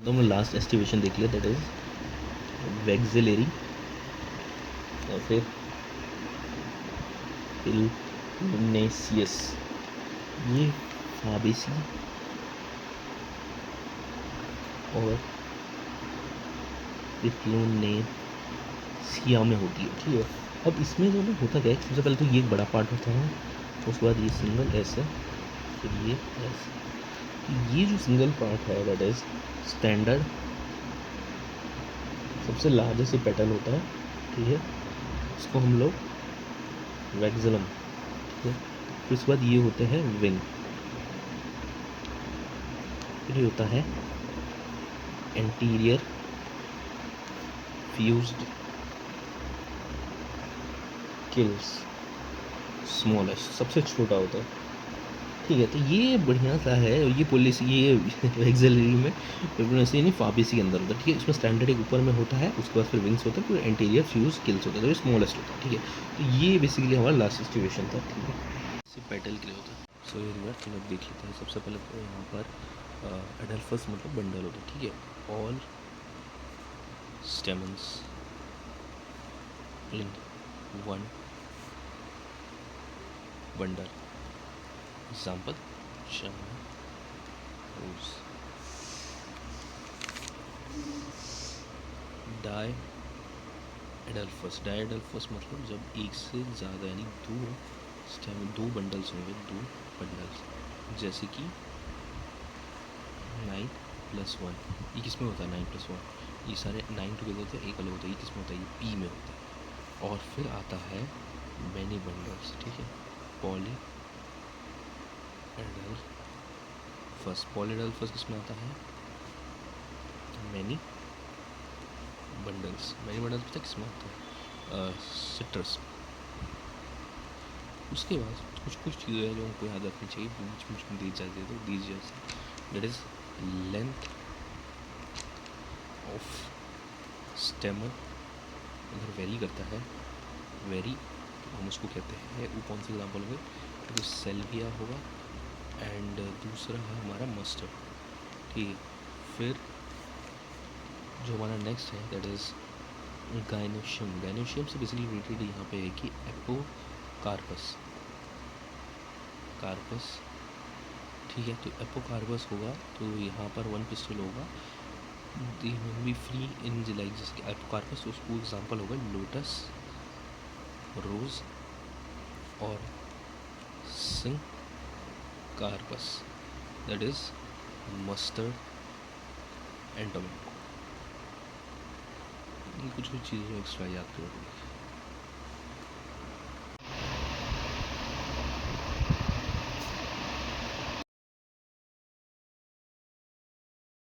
तो हम last aestivation देख लिया, दैट इज वैक्सिलरी, और फिर पिलनेसियस, ये फाबेसी और पिप्लोनेसिया में होती है। ठीक है, अब इसमें जो ना होता क्या है, सबसे पहले तो ये एक बड़ा पार्ट होता है, उसके बाद ये सिंगल ऐसे, फिर ये ऐसे। तो ये जो सिंगल पार्ट है दैट इज स्टैंडर्ड, सबसे लार्जेस्ट पेटल होता है। ठीक है, इसको हम लोग वैक्सिलम, ठीक है, फिर उसके बाद ये होते हैं विंग, फिर ये होता है एंटीरियर फ्यूज्ड किल्स, स्मॉलेस्ट, सबसे छोटा होता है। ठीक है, तो ये बढ़िया सा है, और ये पॉलिसी ये एक्सेलरी में प्रेगनेंसी नहीं फाबेसी के अंदर होता है। ठीक है, इसमें स्टैंडर्ड एक ऊपर में होता है, उसके बाद फिर विंग्स होता है, फिर एंटीरियर फ्यूज किल्स होता है, तो ये स्मॉलेस्ट होता है। ठीक है, तो ये बेसिकली हमारा लास्ट सिचुएशन था। ठीक है, इसे पेटल के लिए होता है। सो ये रिवर्स हम लोग देख लेते हैं। सबसे पहले तो यहाँ पर एडल्फस मतलब बंडल होता है। ठीक है, all stamens in one bundle, example China rose. Diadelphous, diadelphous मतलब जब एक से ज़्यादा यानी दो स्टेम, दो बंडल्स होंगे, दो बंडल्स, जैसे कि 9+1, ये किस में होता है 9+1, ये सारे 9 टुगेदर होते हैं, एक अलग होता है, ये किस में होता है, ये पी में होता है। और फिर आता है मैनी बंडल्स। ठीक है, पॉली एडल्फस, पॉली एडल्फस किस में आता है, मैनी बंडल्स, मैनी बंडल्स पता किस में आता है, सिट्रस। उसके बाद कुछ कुछ चीज़ें हैं जो हमको याद रखनी चाहिए, बीच बीच में दी जाती है, तो दी जाती, दैट इज़ लेंथ ऑफ स्टेमन अगर वेरी करता है, वेरी हम उसको कहते हैं, वो कौन से एग्जाम्पल होंगे, तो सेल्विया होगा, एंड दूसरा है हमारा मस्टर्ड। ठीक है, फिर जो हमारा नेक्स्ट है दैट इज़ गाइनोशियम। गाइनोशियम से बेसिकली रिलेटेड यहाँ पे है कि एपोकार्पस, कार्पस। ठीक है, तो एपोकार्पस होगा तो यहाँ पर वन पिस्टल होगा, they will be free in like, जैसे कि एपोकार्पस, तो उसको एग्जाम्पल होगा लोटस, रोज और syncarpous, that is mustard and tomato. कुछ कुछ चीज़ें एक्स्ट्रा याद करो।